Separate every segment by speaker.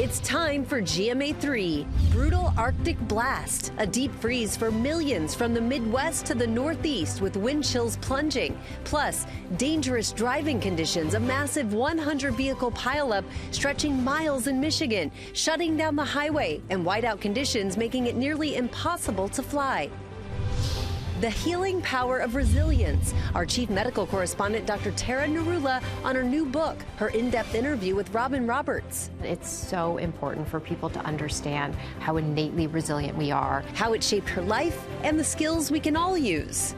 Speaker 1: It's time for GMA3, Brutal Arctic Blast, a deep freeze for millions from the Midwest to the Northeast with wind chills plunging. Plus, dangerous driving conditions, a massive 100-vehicle pileup stretching miles in Michigan, shutting down the highway, and whiteout conditions making it nearly impossible to fly. The healing power of resilience. Our chief medical correspondent, Dr. Tara Narula, on her new book, her in-depth interview with Robin Roberts.
Speaker 2: It's so important for people to understand how innately resilient we are,
Speaker 1: how it shaped her life, and the skills we can all use.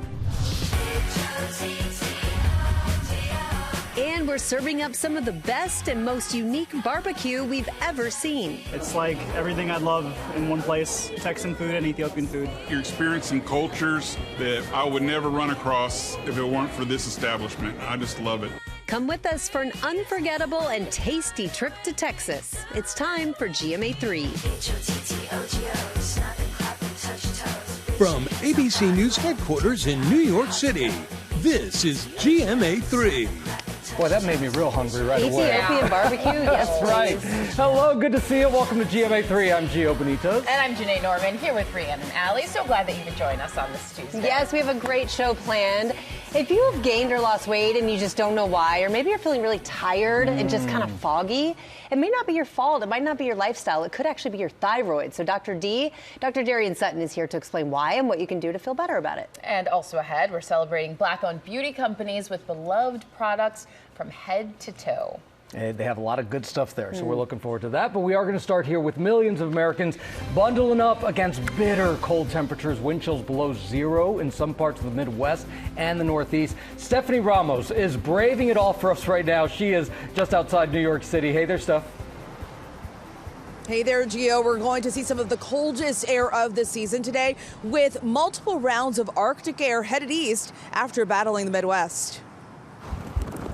Speaker 1: And we're serving up some of the best and most unique barbecue we've ever seen.
Speaker 3: It's like everything I'd love in one place, Texan food and Ethiopian food.
Speaker 4: You're experiencing cultures that I would never run across if it weren't for this establishment. I just love it.
Speaker 1: Come with us for an unforgettable and tasty trip to Texas. It's time for GMA3.
Speaker 5: From ABC News headquarters in New York City, this is GMA3.
Speaker 6: Boy, that made me real hungry right away.
Speaker 1: Ethiopian barbecue? Yes,
Speaker 6: right. Hello, good to see you. Welcome to GMA3. I'm Gio Benitez.
Speaker 7: And I'm Janae Norman, here with Brianne and Allie. So glad that you could join us on this Tuesday.
Speaker 8: Yes, we have a great show planned. If you have gained or lost weight and you just don't know why, or maybe you're feeling really tired and just kind of foggy, it may not be your fault. It might not be your lifestyle. It could actually be your thyroid. So Dr. Darian Sutton is here to explain why and what you can do to feel better about it.
Speaker 7: And also ahead, we're celebrating Black-owned beauty companies with beloved products from head to toe.
Speaker 6: And they have a lot of good stuff there, so we're looking forward to that. But we are going to start here with millions of Americans bundling up against bitter cold temperatures, wind chills below zero in some parts of the Midwest and the Northeast. Stephanie Ramos is braving it all for us right now. She is just outside New York City. Hey there, Steph.
Speaker 9: Hey there, Gio. We're going to see some of the coldest air of the season today with multiple rounds of Arctic air headed east after battling the Midwest.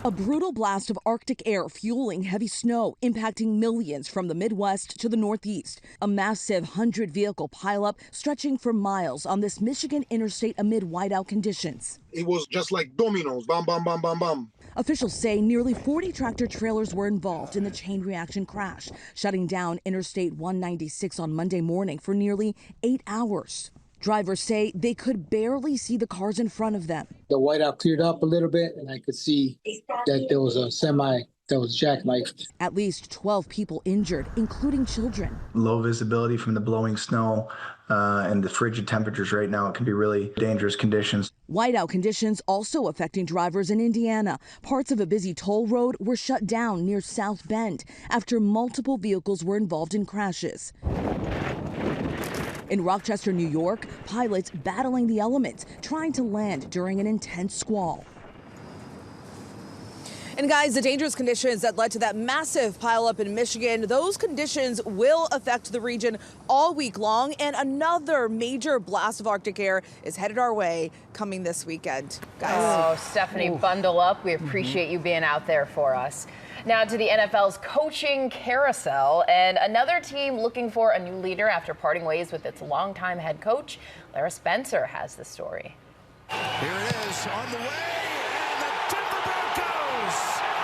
Speaker 9: A brutal blast of Arctic air fueling heavy snow, impacting millions from the Midwest to the Northeast. A massive 100-vehicle pileup stretching for miles on this Michigan interstate amid whiteout conditions.
Speaker 10: It was just like dominoes, bam, bam, bam, bam, bam.
Speaker 9: Officials say nearly 40 tractor trailers were involved in the chain reaction crash, shutting down Interstate 196 on Monday morning for nearly 8 hours. Drivers say they could barely see the cars in front of them.
Speaker 11: The whiteout cleared up a little bit, and I could see that there was a semi that was jackknifed.
Speaker 9: At least 12 people injured, including children.
Speaker 12: Low visibility from the blowing snow and the frigid temperatures right now. It can be really dangerous conditions.
Speaker 9: Whiteout conditions also affecting drivers in Indiana. Parts of a busy toll road were shut down near South Bend after multiple vehicles were involved in crashes. In Rochester, New York, pilots battling the elements, trying to land during an intense squall. And guys, the dangerous conditions that led to that massive pileup in Michigan, those conditions will affect the region all week long. And another major blast of Arctic air is headed our way coming this weekend. Guys.
Speaker 7: Oh, Stephanie, bundle up. We appreciate you being out there for us. Now to the NFL's coaching carousel, and another team looking for a new leader after parting ways with its longtime head coach. Lara Spencer has the story.
Speaker 13: Here it is on the way, and the Denver Broncos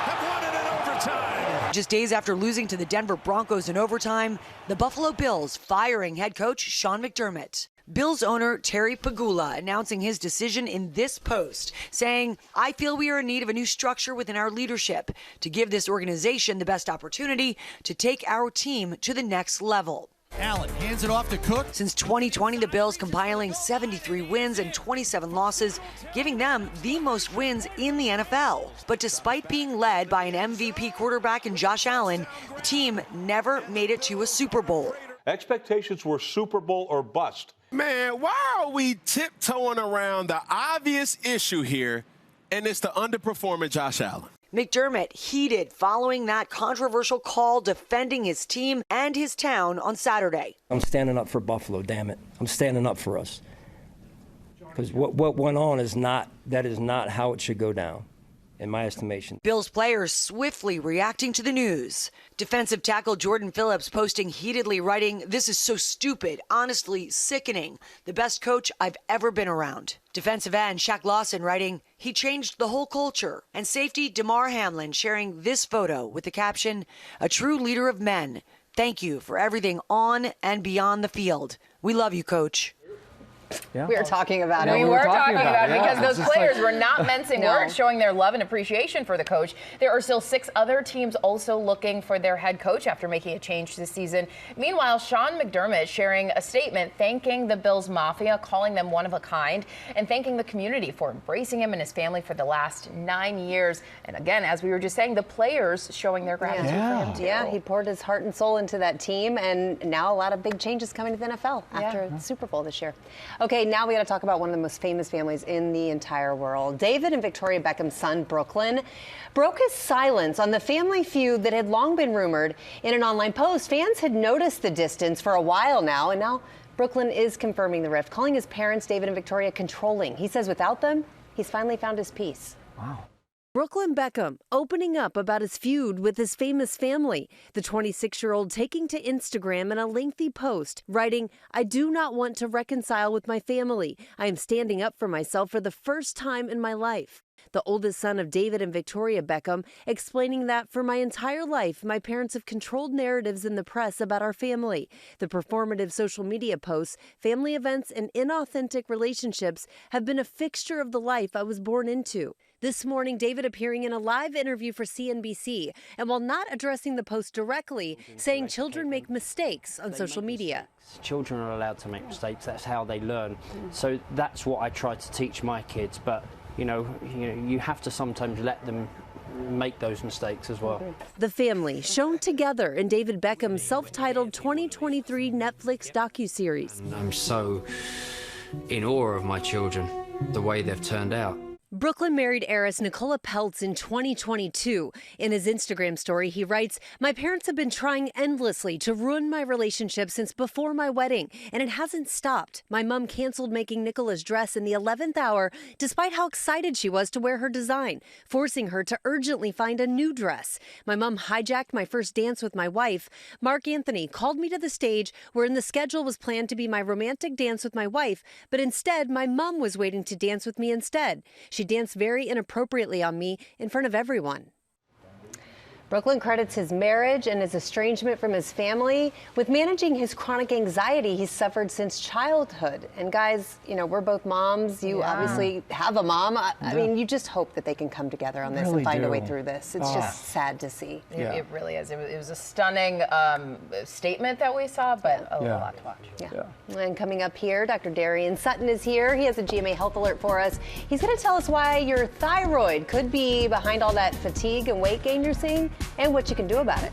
Speaker 13: have won it in overtime.
Speaker 14: Just days after losing to the Denver Broncos in overtime, the Buffalo Bills firing head coach Sean McDermott. Bills owner Terry Pegula announcing his decision in this post, saying, "I feel we are in need of a new structure within our leadership to give this organization the best opportunity to take our team to the next level."
Speaker 13: Allen hands it off to Cook.
Speaker 14: Since 2020, the Bills compiling 73 wins and 27 losses, giving them the most wins in the NFL. But despite being led by an MVP quarterback in Josh Allen, the team never made it to a Super Bowl.
Speaker 15: Expectations were Super Bowl or bust.
Speaker 13: Man, why are we tiptoeing around the obvious issue here, and it's the underperforming Josh Allen?
Speaker 14: McDermott heated following that controversial call defending his team and his town on Saturday.
Speaker 16: I'm standing up for Buffalo, damn it. I'm standing up for us. Because what went on is not how it should go down, in my estimation.
Speaker 14: Bills players swiftly reacting to the news. Defensive tackle Jordan Phillips posting heatedly, writing, "This is so stupid, honestly sickening. The best coach I've ever been around." Defensive end Shaq Lawson writing, "He changed the whole culture." And safety Damar Hamlin sharing this photo with the caption, "A true leader of men, Thank you for everything on and beyond the field. We love you, Coach.
Speaker 8: We were talking about it.
Speaker 7: We were talking about it because those players
Speaker 8: like,
Speaker 7: were not mincing words, showing their love and appreciation for the coach. There are still 6 other teams also looking for their head coach after making a change this season. Meanwhile, Sean McDermott sharing a statement thanking the Bills Mafia, calling them one of a kind, and thanking the community for embracing him and his family for the last 9 years. And again, as we were just saying, the players showing their gratitude for him too.
Speaker 8: Yeah, he poured his heart and soul into that team, and now a lot of big changes coming to the NFL after the Super Bowl this year. Okay, now we got to talk about one of the most famous families in the entire world. David and Victoria Beckham's son, Brooklyn, broke his silence on the family feud that had long been rumored. In an online post, fans had noticed the distance for a while now, and now Brooklyn is confirming the rift, calling his parents, David and Victoria, controlling. He says without them, he's finally found his peace.
Speaker 6: Wow.
Speaker 1: Brooklyn Beckham opening up about his feud with his famous family. The 26-year-old taking to Instagram in a lengthy post, writing, "I do not want to reconcile with my family. I am standing up for myself for the first time in my life." The oldest son of David and Victoria Beckham explaining that for my entire life, my parents have controlled narratives in the press about our family. The performative social media posts, family events, and inauthentic relationships have been a fixture of the life I was born into. This morning, David appearing in a live interview for CNBC, and while not addressing the post directly, saying children make mistakes on social media.
Speaker 17: Children are allowed to make mistakes. That's how they learn. So that's what I try to teach my kids. But you have to sometimes let them make those mistakes as well.
Speaker 1: The family shown together in David Beckham's self-titled 2023 Netflix docuseries.
Speaker 18: I'm so in awe of my children, the way they've turned out.
Speaker 1: Brooklyn married heiress Nicola Peltz in 2022. In his Instagram story, he writes, "My parents have been trying endlessly to ruin my relationship since before my wedding, and it hasn't stopped. My mom canceled making Nicola's dress in the 11th hour, despite how excited she was to wear her design, forcing her to urgently find a new dress. My mom hijacked my first dance with my wife. Mark Anthony called me to the stage wherein the schedule was planned to be my romantic dance with my wife, but instead my mom was waiting to dance with me instead. She danced very inappropriately on me in front of everyone."
Speaker 8: Brooklyn credits his marriage and his estrangement from his family with managing his chronic anxiety he's suffered since childhood. And guys, we're both moms. You obviously have a mom. I mean, you just hope that they can come together on this and find a way through this. It's just sad to see.
Speaker 7: It really is. It was a stunning statement that we saw, but a lot to watch.
Speaker 8: And coming up here, Dr. Darian Sutton is here. He has a GMA health alert for us. He's going to tell us why your thyroid could be behind all that fatigue and weight gain you're seeing, and what you can do about it.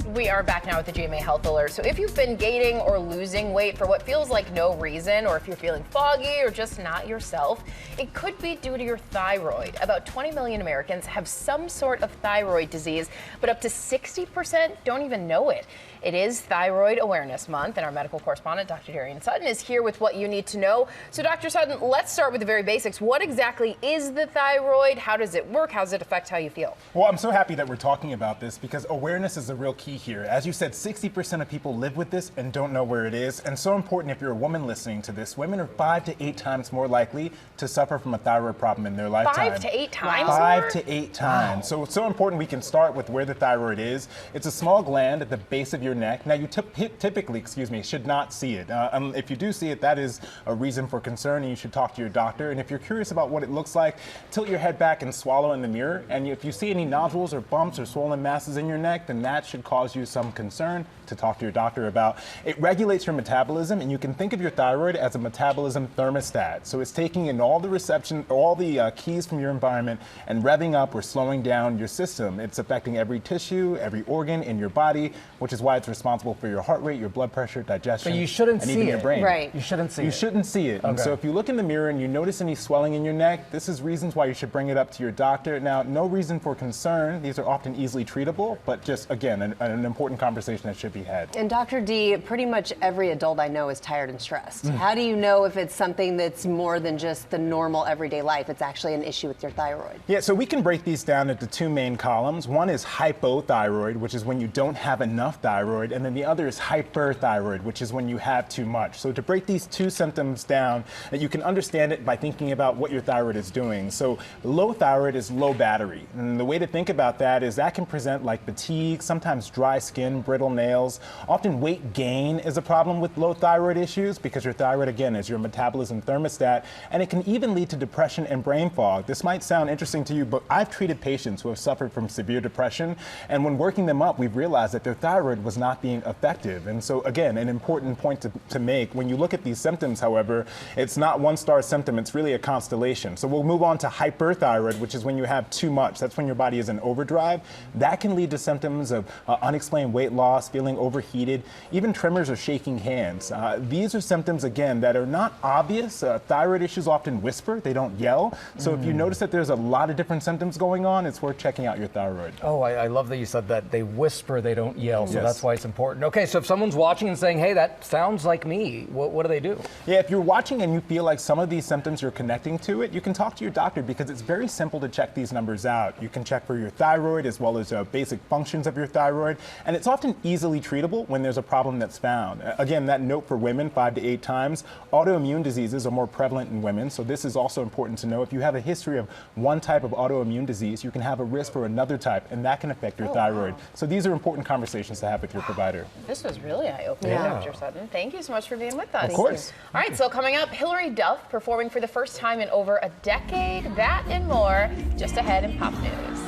Speaker 7: We are back now with the GMA Health Alert. So if you've been gaining or losing weight for what feels like no reason, or if you're feeling foggy or just not yourself, it could be due to your thyroid. About 20 million Americans have some sort of thyroid disease, but up to 60% don't even know it. It is Thyroid Awareness Month, and our medical correspondent, Dr. Darian Sutton, is here with what you need to know. So, Dr. Sutton, let's start with the very basics. What exactly is the thyroid? How does it work? How does it affect how you feel?
Speaker 19: Well, I'm so happy that we're talking about this because awareness is the real key here. As you said, 60% of people live with this and don't know where it is. And so important if you're a woman listening to this, women are 5 to 8 times more likely to suffer from a thyroid problem in their lifetime.
Speaker 7: 5 to 8 times?
Speaker 19: 5 to 8 times. Wow. So it's so important we can start with where the thyroid is. It's a small gland at the base of your neck. Now, you typically, should not see it. If you do see it, that is a reason for concern, and you should talk to your doctor. And if you're curious about what it looks like, tilt your head back and swallow in the mirror. And if you see any nodules or bumps or swollen masses in your neck, then that should cause you some concern to talk to your doctor about. It regulates your metabolism, and you can think of your thyroid as a metabolism thermostat. So it's taking in all the keys from your environment and revving up or slowing down your system. It's affecting every tissue, every organ in your body, which is why it's responsible for your heart rate, your blood pressure, digestion,
Speaker 6: but you shouldn't
Speaker 19: and
Speaker 6: see
Speaker 19: even
Speaker 6: it.
Speaker 19: your brain.
Speaker 8: Right.
Speaker 6: You shouldn't see it.
Speaker 19: You shouldn't see it.
Speaker 6: Okay.
Speaker 19: So if you look in the mirror and you notice any swelling in your neck, this is reasons why you should bring it up to your doctor. Now, no reason for concern. These are often easily treatable, but just, again, an an important conversation that should be had.
Speaker 8: And Dr. D, pretty much every adult I know is tired and stressed. How do you know if it's something that's more than just the normal everyday life? It's actually an issue with your thyroid.
Speaker 19: Yeah, so we can break these down into two main columns. One is hypothyroid, which is when you don't have enough thyroid, and then the other is hyperthyroid, which is when you have too much. So to break these two symptoms down, you can understand it by thinking about what your thyroid is doing. So low thyroid is low battery. And the way to think about that is that can present like fatigue, sometimes dry skin, brittle nails. Often weight gain is a problem with low thyroid issues because your thyroid, again, is your metabolism thermostat, and it can even lead to depression and brain fog. This might sound interesting to you, but I've treated patients who have suffered from severe depression, and when working them up, we've realized that their thyroid was not being effective. And so, again, an important point to make, when you look at these symptoms, however, it's not one star symptom, it's really a constellation. So we'll move on to hyperthyroid, which is when you have too much. That's when your body is in overdrive. That can lead to symptoms of unexplained weight loss, feeling overheated, even tremors or shaking hands. These are symptoms, again, that are not obvious. Thyroid issues often whisper, they don't yell. So if you notice that there's a lot of different symptoms going on, it's worth checking out your thyroid.
Speaker 6: Oh, I love that you said that. They whisper, they don't yell, so
Speaker 19: Yes.
Speaker 6: that's why it's important. Okay, so if someone's watching and saying, hey, that sounds like me, what do they do?
Speaker 19: Yeah, if you're watching and you feel like some of these symptoms you're connecting to it, you can talk to your doctor because it's very simple to check these numbers out. You can check for your thyroid as well as basic functions of your thyroid, and it's often easily treatable when there's a problem that's found. Again, that note for women, 5 to 8 times. Autoimmune diseases are more prevalent in women, so this is also important to know. If you have a history of one type of autoimmune disease, you can have a risk for another type, and that can affect your thyroid. So these are important conversations to have with your provider.
Speaker 7: This was really eye-opening, Dr. Sutton. Thank you so much for being with us.
Speaker 19: Of course.
Speaker 7: All right, so coming up, Hilary Duff performing for the first time in over a decade. That and more just ahead in Pop News.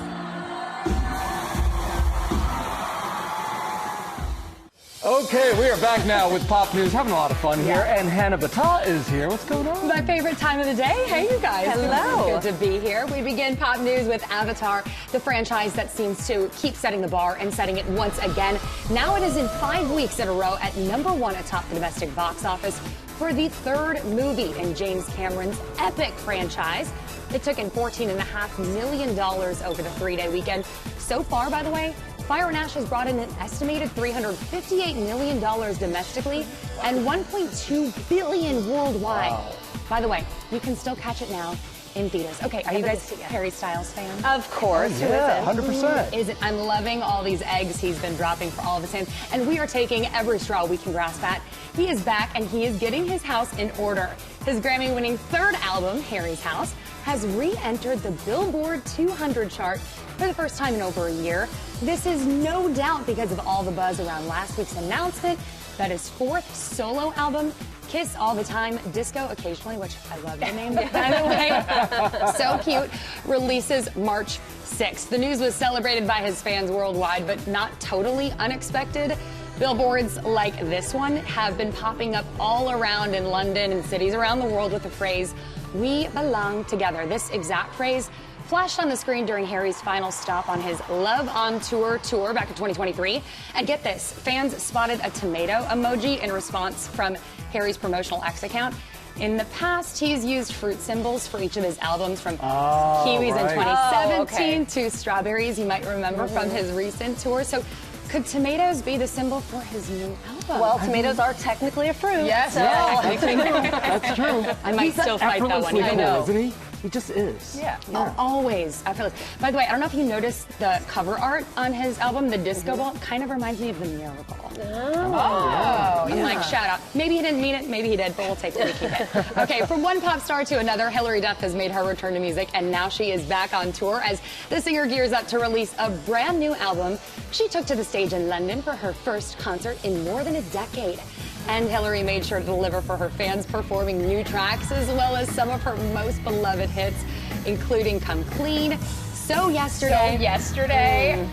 Speaker 6: Okay, we are back now with Pop News, having a lot of fun here, and Hannah Battah is here. What's going on?
Speaker 20: My favorite time of the day. Hey, you guys.
Speaker 8: Hello.
Speaker 20: Good to be here. We begin Pop News with Avatar, the franchise that seems to keep setting the bar and setting it once again. Now it is in 5 weeks in a row at #1 atop the domestic box office for the third movie in James Cameron's epic franchise. It took in $14.5 million over the 3-day weekend. So far, by the way, Fire and Ash has brought in an estimated $358 million domestically and $1.2 billion worldwide.
Speaker 6: Wow.
Speaker 20: By the way, you can still catch it now in theaters. Okay, are you guys Harry Styles fans?
Speaker 8: Of course.
Speaker 6: Yeah, 100%.
Speaker 20: Isn't I'm loving all these eggs he's been dropping for all of his fans, and we are taking every straw we can grasp at. He is back, and he is getting his house in order. His Grammy-winning third album, Harry's House, has re-entered the Billboard 200 chart for the first time in over a year. This is no doubt because of all the buzz around last week's announcement that his fourth solo album, Kiss All the Time, Disco Occasionally, which I love the name, by the way, so cute, releases March 6th. The news was celebrated by his fans worldwide, but not totally unexpected. Billboards like this one have been popping up all around in London and cities around the world with the phrase, "We belong together." This exact phrase flashed on the screen during Harry's final stop on his Love on Tour back in 2023. And get this, fans spotted a tomato emoji in response from Harry's promotional X account. In the past, he's used fruit symbols for each of his albums, from kiwis in 2017 to strawberries, you might remember from his recent tour. So could tomatoes be the symbol for his new album?
Speaker 8: Well, tomatoes are technically a fruit.
Speaker 20: Yes,
Speaker 8: so.
Speaker 6: That's true.
Speaker 20: I might still fight that one.
Speaker 6: I
Speaker 20: I
Speaker 6: know.
Speaker 20: know.
Speaker 6: Isn't he? He just is.
Speaker 20: Yeah. Always. I feel it. By the way, I don't know if you noticed the cover art on his album, the Disco Ball, kind of reminds me of The Miracle.
Speaker 7: Oh,
Speaker 20: I'm like, shout out. Maybe he didn't mean it, maybe he did, but we'll take what we can get. Okay, from one pop star to another, Hilary Duff has made her return to music, and now she is back on tour as the singer gears up to release a brand new album. She took to the stage in London for her first concert in more than a decade. And Hilary made sure to deliver for her fans, performing new tracks as well as some of her most beloved hits, including Come Clean, So Yesterday,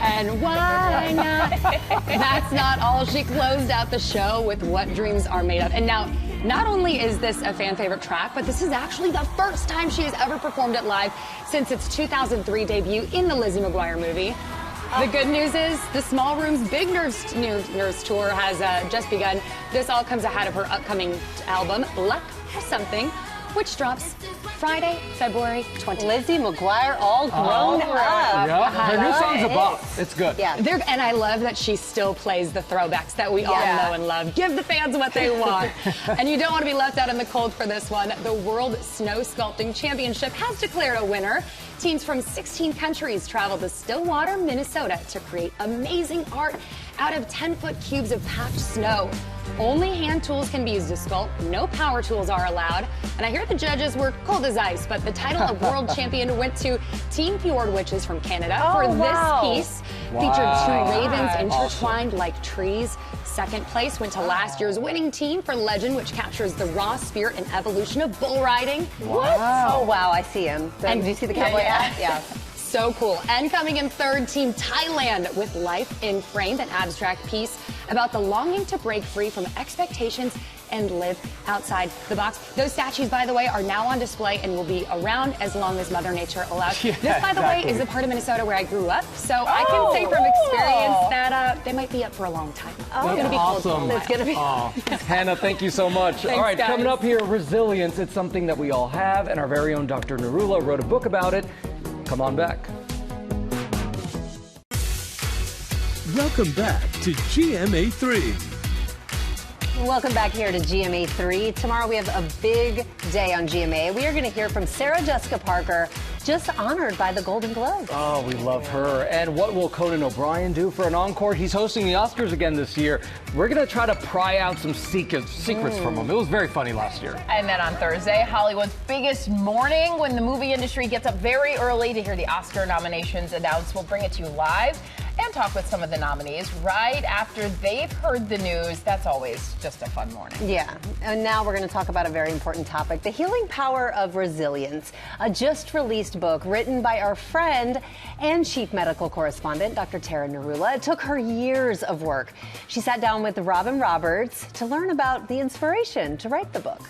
Speaker 20: and Why Not. That's not all. She closed out the show with What Dreams Are Made Of. And now, not only is this a fan favorite track, but this is actually the first time she has ever performed it live since its 2003 debut in the Lizzie McGuire movie. The good news is the Small Room's Big Nerves tour has just begun. This all comes ahead of her upcoming album, Luck or Something, which drops Friday, February 20th.
Speaker 8: Lizzie McGuire all grown up.
Speaker 6: Yeah. Her new song's a bop. It's good.
Speaker 20: Yeah. And I love that she still plays the throwbacks that we all know and love. Give the fans what they want. And you don't want to be left out in the cold for this one. The World Snow Sculpting Championship has declared a winner. Teams from 16 countries traveled to Stillwater, Minnesota to create amazing art out of 10-foot cubes of packed snow. Only hand tools can be used to sculpt. No power tools are allowed. And I hear the judges were cold as ice, but the title of world champion went to Team Fjord Witches from Canada for this piece. Featured two ravens intertwined like trees. Second place went to last year's winning team for Legend, which captures the raw spirit and evolution of bull riding.
Speaker 8: What? Oh, wow, I see him. And do you see the cowboy hat?
Speaker 20: Yeah. So cool. And coming in third, Team Thailand with Life in Frame, an abstract piece about the longing to break free from expectations and live outside the box. Those statues, by the way, are now on display and will be around as long as Mother Nature allows.
Speaker 6: Yeah,
Speaker 20: this, by the way, is the part of Minnesota where I grew up, so I can say from experience that they might be up for a long time.
Speaker 6: Oh,
Speaker 20: it's going to be
Speaker 6: awesome.
Speaker 20: cold. It's going to be.
Speaker 6: Hannah, thank you so much.
Speaker 20: Thanks,
Speaker 6: all right,
Speaker 20: guys.
Speaker 6: coming up here, resilience. It's something that we all have, and our very own Dr. Narula wrote a book about it. Come on back.
Speaker 5: Welcome back to GMA3.
Speaker 8: Welcome back here to GMA3. Tomorrow we have a big day on GMA. We are going to hear from Sarah Jessica Parker, just honored by the Golden Globe.
Speaker 6: Oh, we love her. And what will Conan O'Brien do for an encore? He's hosting the Oscars again this year. We're going to try to pry out some secrets from him. It was very funny last year.
Speaker 7: And then on Thursday, Hollywood's biggest morning when the movie industry gets up very early to hear the Oscar nominations announced. We'll bring it to you live and talk with some of the nominees right after they've heard the news. That's always just a fun morning.
Speaker 8: Yeah, and now we're going to talk about a very important topic, the healing power of resilience, a just released book written by our friend and chief medical correspondent, Dr. Tara Narula. It took her years of work. She sat down with Robin Roberts to learn about the inspiration to write the book.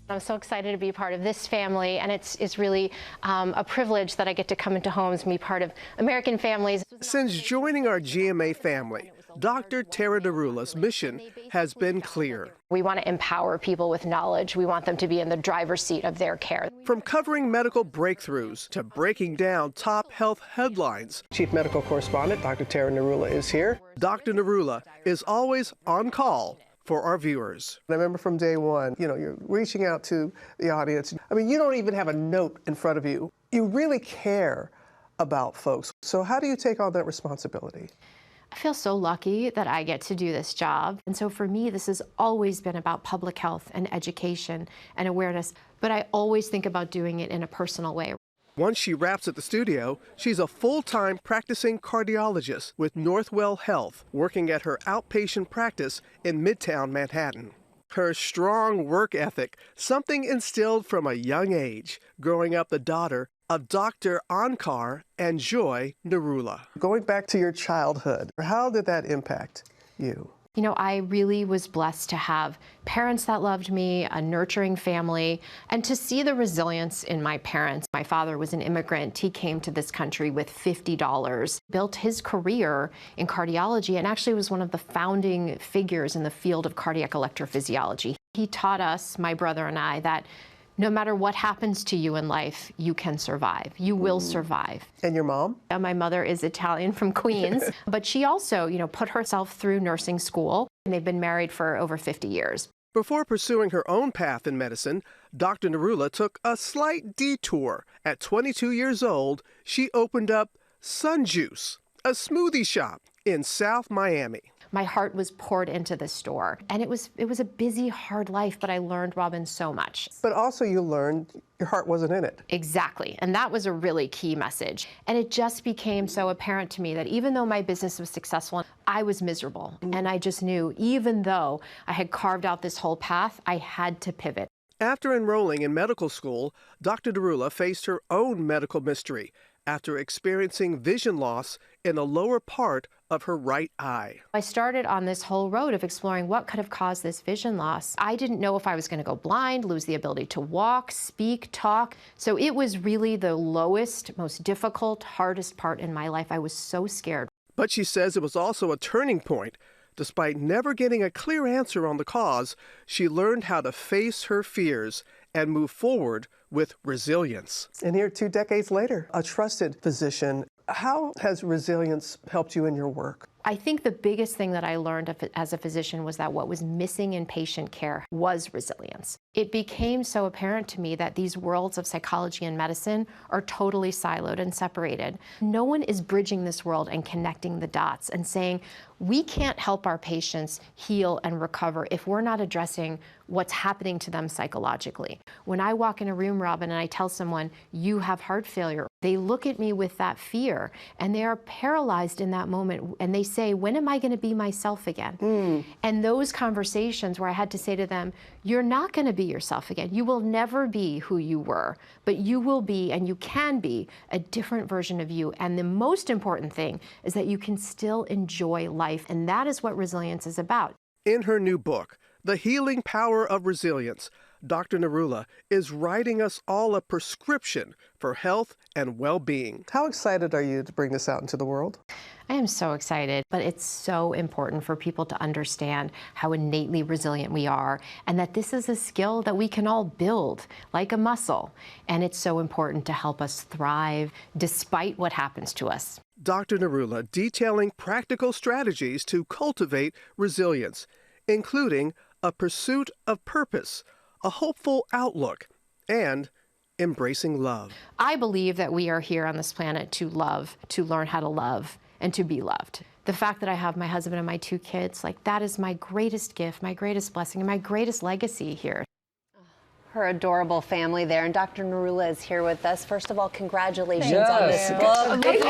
Speaker 2: I'm so excited to be part of this family, and it's really a privilege that I get to come into homes and be part of American families.
Speaker 21: Since joining our GMA family, Dr. Tara Narula's mission has been clear.
Speaker 2: We want to empower people with knowledge. We want them to be in the driver's seat of their care.
Speaker 21: From covering medical breakthroughs to breaking down top health headlines, Chief Medical Correspondent Dr. Tara Narula is here. Dr. Narula is always on call for our viewers. I remember from day one, you're reaching out to the audience. I mean, you don't even have a note in front of you. You really care about folks. So how do you take on that responsibility?
Speaker 2: I feel so lucky that I get to do this job. And so for me, this has always been about public health and education and awareness, but I always think about doing it in a personal way.
Speaker 21: Once she wraps at the studio, she's a full-time practicing cardiologist with Northwell Health, working at her outpatient practice in Midtown Manhattan. Her strong work ethic, something instilled from a young age, growing up the daughter of Dr. Onkar and Joy Narula. Going back to your childhood, how did that impact you?
Speaker 2: You know, I really was blessed to have parents that loved me, a nurturing family, and to see the resilience in my parents. My father was an immigrant. He came to this country with $50, built his career in cardiology, and actually was one of the founding figures in the field of cardiac electrophysiology. He taught us, my brother and I, that no matter what happens to you in life, you can survive. You will survive.
Speaker 21: And your mom?
Speaker 2: My mother is Italian from Queens, but she also, put herself through nursing school, and they've been married for over 50 years.
Speaker 21: Before pursuing her own path in medicine, Dr. Narula took a slight detour. At 22 years old, she opened up Sun Juice, a smoothie shop in South Miami.
Speaker 2: My heart was poured into this store, and it was a busy, hard life, but I learned, Robin, so much.
Speaker 21: But also you learned your heart wasn't in it.
Speaker 2: Exactly, and that was a really key message. And it just became so apparent to me that even though my business was successful, I was miserable. And I just knew, even though I had carved out this whole path, I had to pivot.
Speaker 21: After enrolling in medical school, Dr. Narula faced her own medical mystery after experiencing vision loss in the lower part of her right eye.
Speaker 2: I started on this whole road of exploring what could have caused this vision loss. I didn't know if I was going to go blind, lose the ability to walk, speak, talk. So it was really the lowest, most difficult, hardest part in my life. I was so scared.
Speaker 21: But she says it was also a turning point. Despite never getting a clear answer on the cause, she learned how to face her fears and move forward with resilience.
Speaker 3: And here, 2 decades later, a trusted physician. How has resilience helped you in your work?
Speaker 2: I think the biggest thing that I learned as a physician was that what was missing in patient care was resilience. It became so apparent to me that these worlds of psychology and medicine are totally siloed and separated. No one is bridging this world and connecting the dots and saying, we can't help our patients heal and recover if we're not addressing what's happening to them psychologically. When I walk in a room, Robin, and I tell someone, you have heart failure, they look at me with that fear and they are paralyzed in that moment and they say, when am I going to be myself again? And those conversations where I had to say to them, you're not going to be yourself again. You will never be who you were, but you will be, and you can be, a different version of you. And the most important thing is that you can still enjoy life. And that is what resilience is about.
Speaker 21: In her new book, The Healing Power of Resilience, Dr. Narula is writing us all a prescription for health and well-being.
Speaker 3: How excited are you to bring this out into the world?
Speaker 2: I am so excited, but it's so important for people to understand how innately resilient we are and that this is a skill that we can all build like a muscle. And it's so important to help us thrive despite what happens to us.
Speaker 21: Dr. Narula detailing practical strategies to cultivate resilience, including a pursuit of purpose, a hopeful outlook, and embracing love.
Speaker 2: I believe that we are here on this planet to love, to learn how to love, and to be loved. The fact that I have my husband and my 2 kids, like that is my greatest gift, my greatest blessing, and my greatest legacy here.
Speaker 8: Her adorable family there, and Dr. Narula is here with us. First of all, congratulations on this book.
Speaker 2: Thank you.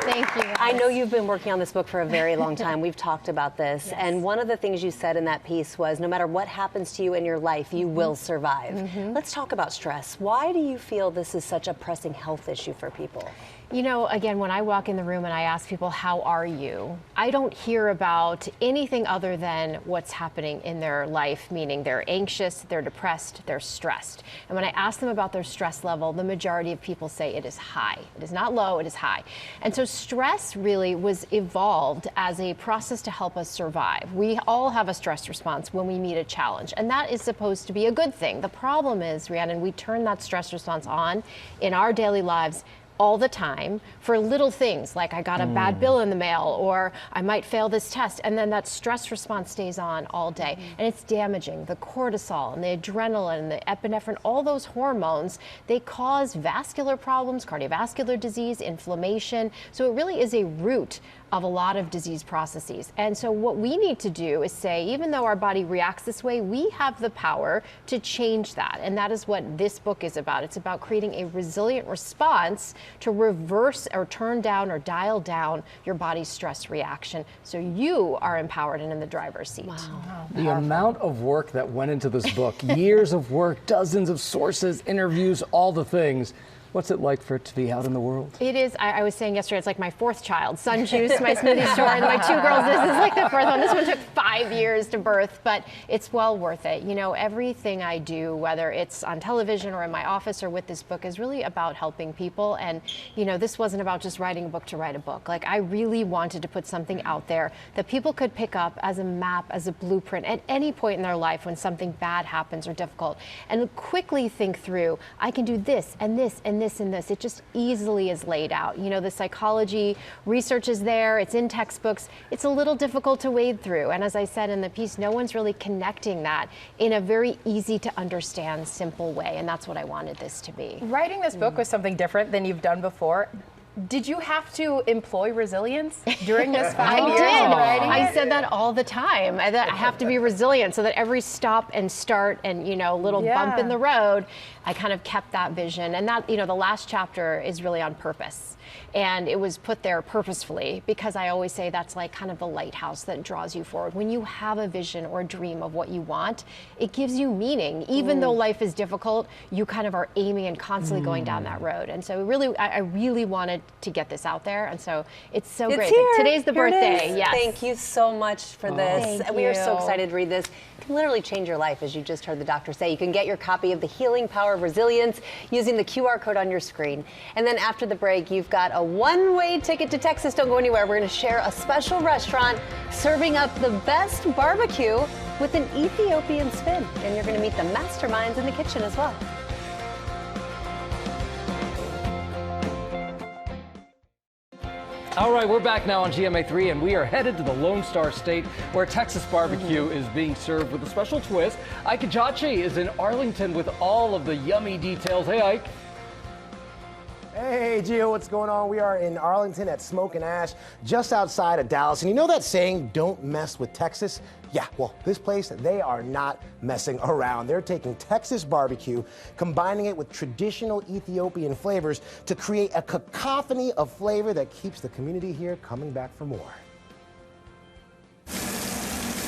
Speaker 2: Thank you.
Speaker 8: I know you've been working on this book for a very long time. We've talked about this, and one of the things you said in that piece was, no matter what happens to you in your life, you will survive. Let's talk about stress. Why do you feel this is such a pressing health issue for people?
Speaker 2: You know, again, when I walk in the room and I ask people, how are you? I don't hear about anything other than what's happening in their life, meaning they're anxious, they're depressed, they're stressed. And when I ask them about their stress level, the majority of people say it is high. It is not low, it is high. And so stress really was evolved as a process to help us survive. We all have a stress response when we meet a challenge, and that is supposed to be a good thing. The problem is, Rhiannon, we turn that stress response on in our daily lives all the time for little things like I got a bad bill in the mail or I might fail this test, and then that stress response stays on all day and it's damaging. The cortisol and the adrenaline, the epinephrine, all those hormones, they cause vascular problems, cardiovascular disease, inflammation. So it really is a root of a lot of disease processes. And so what we need to do is say, even though our body reacts this way, we have the power to change that. And that is what this book is about. It's about creating a resilient response to reverse or turn down or dial down your body's stress reaction so you are empowered and in the driver's seat.
Speaker 6: Wow. The amount of work that went into this book, years of work, dozens of sources, interviews, all the things. What's it like for it to be out in the world?
Speaker 2: It is, I was saying yesterday, it's like my 4th child. Sun Juice, my smoothie store, and my 2 girls. This is like the 4th one. This one took 5 years to birth, but it's well worth it. You know, everything I do, whether it's on television or in my office or with this book, is really about helping people. And, you know, this wasn't about just writing a book to write a book. Like, I really wanted to put something out there that people could pick up as a map, as a blueprint at any point in their life when something bad happens or difficult, and quickly think through, I can do this and this and this and this. It just easily is laid out. You know, the psychology research is there, it's in textbooks. It's a little difficult to wade through. And as I said in the piece, no one's really connecting that in a very easy to understand, simple way. And that's what I wanted this to be.
Speaker 7: Writing this book was something different than you've done before. Did you have to employ resilience during this 5 years?
Speaker 2: I said that all the time. I have to be resilient so that every stop and start and, you know, little bump in the road, I kind of kept that vision. And that, you know, the last chapter is really on purpose. And it was put there purposefully because I always say that's like kind of the lighthouse that draws you forward. When you have a vision or a dream of what you want, it gives you meaning. Even though life is difficult, you kind of are aiming and constantly going down that road. And so really, I really wanted to get this out there. And so it's so great.
Speaker 8: Here.
Speaker 2: Today's the birthday. Yes.
Speaker 8: Thank you so much for this.
Speaker 2: Thank
Speaker 8: We are so
Speaker 2: you.
Speaker 8: excited to read this. It can literally change your life, as you just heard the doctor say. You can get your copy of The Healing Power of Resilience using the QR code on your screen. And then after the break, you've got a one-way ticket to Texas. Don't go anywhere. We're going to share a special restaurant serving up the best barbecue with an Ethiopian spin. And you're going to meet the masterminds in the kitchen as well.
Speaker 6: All right, we're back now on GMA3, and we are headed to the Lone Star State, where Texas barbecue is being served with a special twist. Ike Ajachi is in Arlington with all of the yummy details. Hey, Ike.
Speaker 4: Hey, Gio, what's going on? We are in Arlington at Smoke and Ash, just outside of Dallas. And you know that saying, don't mess with Texas? Yeah, well, this place, they are not messing around. They're taking Texas barbecue, combining it with traditional Ethiopian flavors to create a cacophony of flavor that keeps the community here coming back for more.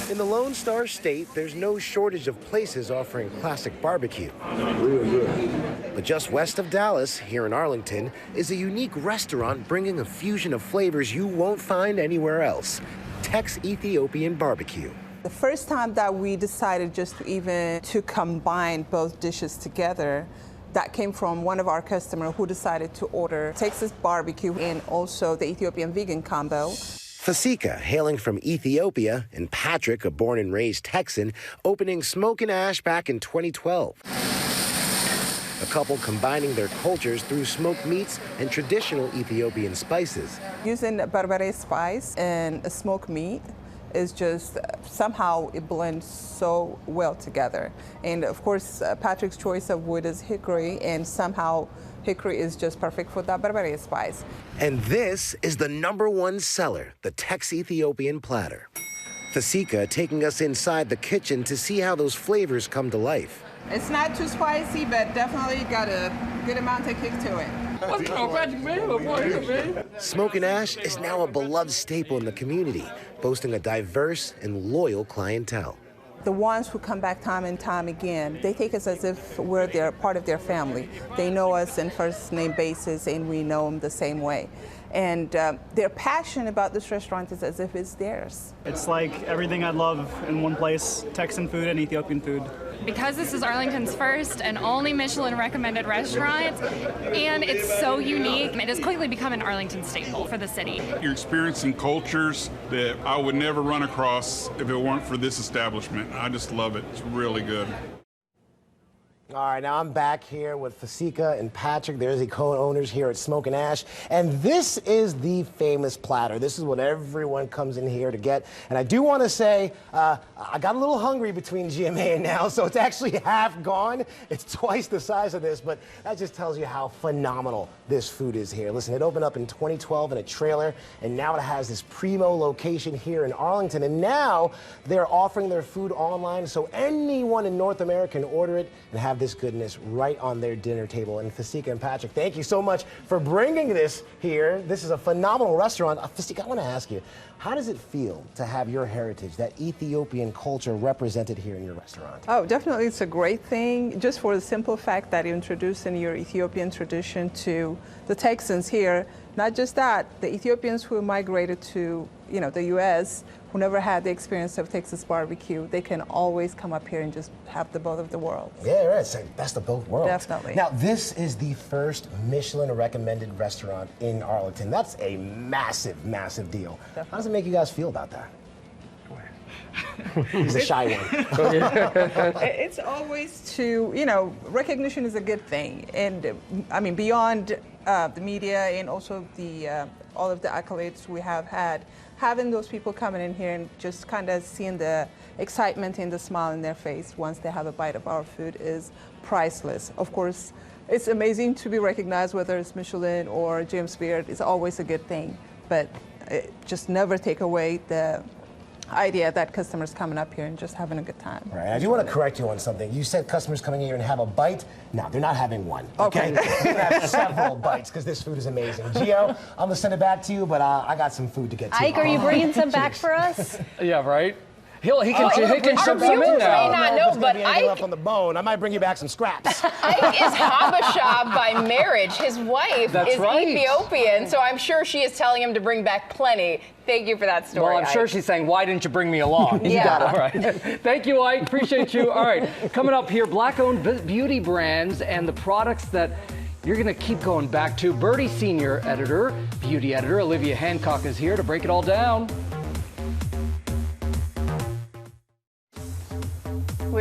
Speaker 4: In the Lone Star State, there's no shortage of places offering classic barbecue. Really good. But just west of Dallas, here in Arlington, is a unique restaurant bringing a fusion of flavors you won't find anywhere else. Tex Ethiopian barbecue.
Speaker 22: The first time that we decided just to combine both dishes together, that came from one of our customers who decided to order Texas barbecue and also the Ethiopian vegan combo.
Speaker 4: Fasika, hailing from Ethiopia, and Patrick, a born and raised Texan, opening Smoke and Ash back in 2012. A couple combining their cultures through smoked meats and traditional Ethiopian spices.
Speaker 22: Using Byrdie spice and a smoked meat is just somehow it blends so well together. And of course, Patrick's choice of wood is hickory, and somehow hickory is just perfect for that Byrdie spice.
Speaker 4: And this is the #1 seller, the Tex Ethiopian platter. Fasika taking us inside the kitchen to see how those flavors come to life.
Speaker 22: It's not too spicy, but definitely got a good amount of kick to it.
Speaker 4: What's wrong, Patrick, man? What more here, man? Smoke and Ash is now a beloved staple in the community, boasting a diverse and loyal clientele.
Speaker 22: The ones who come back time and time again, they take us as if we're part of their family. They know us in first name basis, and we know them the same way. And their passion about this restaurant is as if it's theirs.
Speaker 23: It's like everything I love in one place, Texan food and Ethiopian food.
Speaker 24: Because this is Arlington's first and only Michelin recommended restaurant, and it's so unique, it has quickly become an Arlington staple for the city.
Speaker 25: You're experiencing cultures that I would never run across if it weren't for this establishment. I just love it. It's really good.
Speaker 4: All right, now I'm back here with Fasika and Patrick. They're the co-owners here at Smoke and Ash. And this is the famous platter. This is what everyone comes in here to get. And I do want to say, I got a little hungry between GMA and now, so it's actually half gone. It's twice the size of this, but that just tells you how phenomenal this food is here. Listen, it opened up in 2012 in a trailer, and now it has this primo location here in Arlington. And now they're offering their food online, so anyone in North America can order it and have this goodness right on their dinner table. And Fasika and Patrick, thank you so much for bringing this here. This is a phenomenal restaurant. Fasika, I want to ask you, how does it feel to have your heritage, that Ethiopian culture represented here in your restaurant?
Speaker 22: Oh, definitely it's a great thing, just for the simple fact that you're introducing your Ethiopian tradition to the Texans here. Not just that, the Ethiopians who migrated to, the U.S., who never had the experience of Texas barbecue, they can always come up here and just have the both of the worlds.
Speaker 4: Yeah, right. It's like best of both worlds.
Speaker 22: Definitely.
Speaker 4: Now, this is the first Michelin-recommended restaurant in Arlington. That's a massive, massive deal. Definitely. How does it make you guys feel about that? He's a shy one.
Speaker 22: It's always to, recognition is a good thing. And I mean, beyond the media and also the all of the accolades we have had, having those people coming in here and just kind of seeing the excitement and the smile in their face once they have a bite of our food is priceless. Of course, it's amazing to be recognized, whether it's Michelin or James Beard. It's always a good thing, but just never take away the idea that customers coming up here and just having a good time.
Speaker 4: Right. I do want to correct you on something. You said customers coming here and have a bite. No, they're not having one. Okay. They're going to have several bites because this food is amazing. Gio, I'm going to send it back to you, but I got some food to get to.
Speaker 8: Ike, are you bringing some back for us?
Speaker 6: Yeah, right? He can ship some in
Speaker 7: may
Speaker 6: now.
Speaker 7: not know, but
Speaker 4: Ike left on the bone. I might bring you back some scraps.
Speaker 7: Ike is Habashab by marriage. His wife is Ethiopian, so I'm sure she is telling him to bring back plenty. Thank you for that story,
Speaker 6: Well, I'm sure she's saying, why didn't you bring me along?
Speaker 7: Yeah. You got it.
Speaker 6: All right. Thank you, Ike. Appreciate you. All right. Coming up here, Black-owned beauty brands and the products that you're going to keep going back to. Byrdie senior editor, beauty editor, Olivia Hancock is here to break it all down.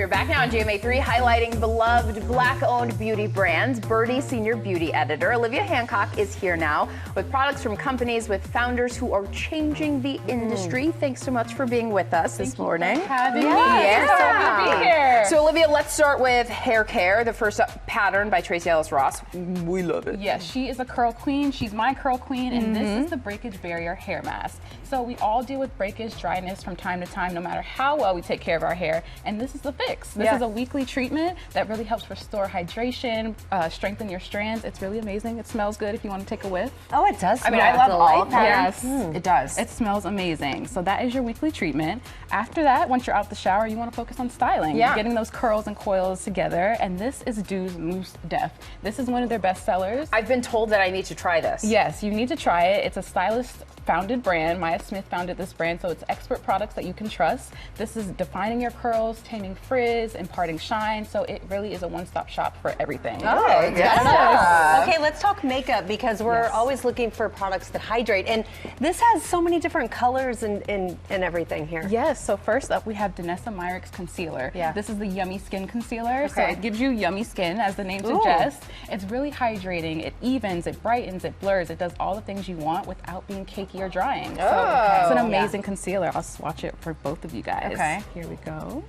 Speaker 7: We're back now on GMA3, highlighting beloved Black-owned beauty brands. Byrdie Senior Beauty Editor Olivia Hancock is here now with products from companies with founders who are changing the industry. Thanks so much for being with us this morning.
Speaker 24: Having me.
Speaker 7: Yeah.
Speaker 24: So happy to be here.
Speaker 7: So Olivia, let's start with hair care. The first pattern by Tracy Ellis Ross. We love it.
Speaker 24: Yes, she is a curl queen. She's my curl queen, and this is the breakage barrier hair mask. So we all deal with breakage, dryness from time to time, no matter how well we take care of our hair. And this is the fix. This is a weekly treatment that really helps restore hydration, strengthen your strands. It's really amazing. It smells good if you want to take a whiff.
Speaker 8: Oh, it does smell.
Speaker 7: I mean, I love all of them.
Speaker 24: Yes,
Speaker 7: it does.
Speaker 24: It smells amazing. So that is your weekly treatment. After that, once you're out the shower, you want to focus on styling, getting those curls and coils together. And this is Doux Mousse Def. This is one of their best sellers.
Speaker 7: I've been told that I need to try this.
Speaker 24: Yes, you need to try it. It's a stylist founded brand. Maya Smith founded this brand, so it's expert products that you can trust. This is defining your curls, taming frizz, imparting shine, so it really is a one-stop shop for everything.
Speaker 8: Oh,
Speaker 7: yes.
Speaker 8: Okay, let's talk makeup because we're always looking for products that hydrate, and this has so many different colors and everything here.
Speaker 24: Yes, so first up we have Danessa Myricks Concealer. This is the Yummy Skin Concealer, so it gives you yummy skin, as the name suggests. It's really hydrating, it evens, it brightens, it blurs, it does all the things you want without being cakey or drying. So it's an amazing concealer. I'll swatch it for both of you guys.
Speaker 7: Okay.
Speaker 24: Here we go.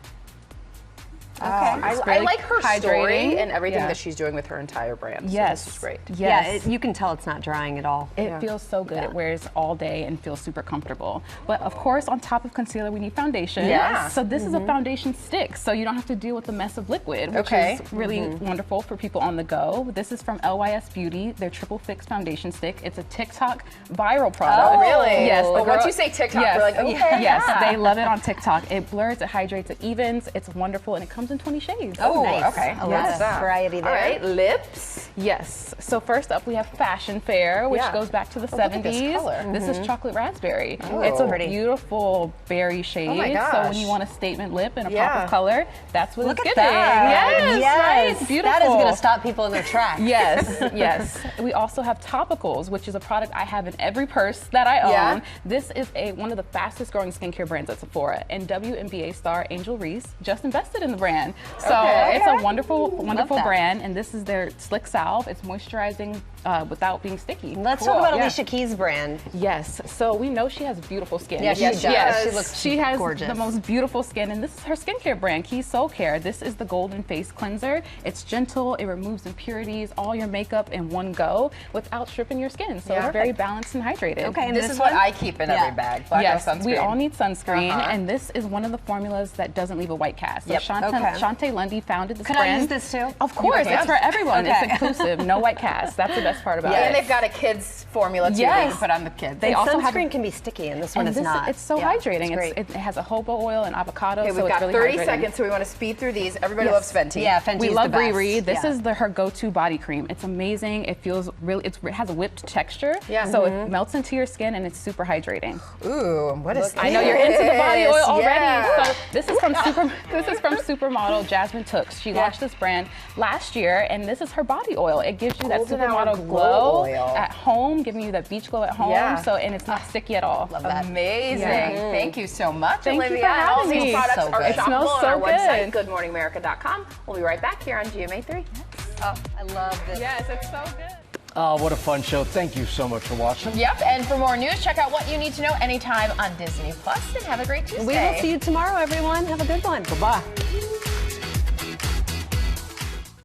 Speaker 7: I like her story and everything that she's doing with her entire brand.
Speaker 24: Yes.
Speaker 7: So this is great.
Speaker 24: Yes.
Speaker 8: Yeah, you can tell it's not drying at all.
Speaker 24: It feels so good. It wears all day and feels super comfortable. But of course, on top of concealer, we need foundation.
Speaker 7: Yes.
Speaker 24: So this is a foundation stick, so you don't have to deal with the mess of liquid, which is really wonderful for people on the go. This is from LYS Beauty, their Triple Fix Foundation Stick. It's a TikTok viral product.
Speaker 7: Oh, really?
Speaker 24: Yes.
Speaker 7: But once you say TikTok, we're like, okay.
Speaker 24: Yes, they love it on TikTok. It blurs, it hydrates, it evens. It's wonderful, and it comes in 20 shades.
Speaker 7: Oh,
Speaker 8: nice.
Speaker 7: Okay.
Speaker 8: A lot of variety there.
Speaker 7: All right, lips.
Speaker 24: Yes. So first up, we have Fashion Fair, which goes back to the 70s.
Speaker 7: Look at this color.
Speaker 24: This is chocolate raspberry.
Speaker 7: Oh,
Speaker 24: it's a
Speaker 8: pretty.
Speaker 24: beautiful berry shade.
Speaker 7: Oh my
Speaker 24: So
Speaker 7: gosh.
Speaker 24: when you want a statement lip and a pop of color, that's what
Speaker 8: Look
Speaker 24: it's
Speaker 8: at
Speaker 24: giving.
Speaker 8: that.
Speaker 24: Yes, right. It's beautiful.
Speaker 8: That is going to stop people in their tracks.
Speaker 24: Yes, yes. We also have Topicals, which is a product I have in every purse that I own.
Speaker 7: Yeah.
Speaker 24: This is one of the fastest growing skincare brands at Sephora, and WNBA star Angel Reese just invested in the brand. So it's a wonderful brand, and this is their Slick Salve. It's moisturizing without being sticky.
Speaker 8: Let's talk about Alicia Keys' brand.
Speaker 24: Yes, so we know she has beautiful skin.
Speaker 8: Yeah, she does.
Speaker 24: Yes.
Speaker 8: She looks
Speaker 24: She has
Speaker 8: gorgeous.
Speaker 24: the most beautiful skin, and this is her skincare brand, Keys Soul Care. This is the Golden Face Cleanser. It's gentle, it removes impurities, all your makeup in one go without stripping your skin. So it's very balanced and hydrated.
Speaker 8: Okay, and
Speaker 7: This is what I keep in every bag. Black sunscreen.
Speaker 24: We all need sunscreen, and this is one of the formulas that doesn't leave a white cast. So Shantae Lundy founded this
Speaker 8: Could
Speaker 24: brand.
Speaker 8: I use this too?
Speaker 24: Of course, it's for everyone. It's inclusive, no white cast. That's the best part about it.
Speaker 7: And they've got a kids formula too that you can put on the kids.
Speaker 24: They also have
Speaker 8: sunscreen can be sticky, and this one is not.
Speaker 24: It's so hydrating. It has a jojoba oil and avocado.
Speaker 7: Okay,
Speaker 24: so
Speaker 7: we've got
Speaker 24: it's really
Speaker 7: 30
Speaker 24: hydrating.
Speaker 7: seconds, so we want to speed through these. Everybody loves Fenty.
Speaker 8: Yeah, Fenty's
Speaker 24: We love
Speaker 8: the best.
Speaker 24: Riri. This is her go-to body cream. It's amazing. It feels really. It has a whipped texture.
Speaker 7: Yeah.
Speaker 24: So it melts into your skin and it's super hydrating.
Speaker 7: Ooh, what is this?
Speaker 24: I know you're into the body oil already.
Speaker 7: Yeah.
Speaker 24: So this is from supermodel Jasmine Tooks. She launched this brand last year, and this is her body oil. It gives you that
Speaker 7: Golden Hour
Speaker 24: supermodel glow
Speaker 7: oil.
Speaker 24: at home, giving you that beach glow at home.
Speaker 7: Yeah.
Speaker 24: So and it's not sticky at all.
Speaker 8: Love that.
Speaker 7: Amazing.
Speaker 24: Yeah.
Speaker 7: Thank you so much,
Speaker 24: Thank you
Speaker 7: Olivia.
Speaker 24: for
Speaker 7: And all
Speaker 24: having
Speaker 7: these
Speaker 24: me.
Speaker 7: products
Speaker 24: So
Speaker 7: are
Speaker 24: good. It
Speaker 7: shoppable
Speaker 24: smells
Speaker 7: on
Speaker 24: so
Speaker 7: our website,
Speaker 24: good.
Speaker 7: goodmorningamerica.com. We'll be right back here on GMA3.
Speaker 8: Oh, I love this.
Speaker 24: Yes, it's so good.
Speaker 6: Oh, what a fun show. Thank you so much for watching.
Speaker 7: Yep, and for more news, check out What You Need to Know anytime on Disney Plus, and have a great Tuesday.
Speaker 8: We will see you tomorrow, everyone. Have a good one.
Speaker 6: Bye-bye.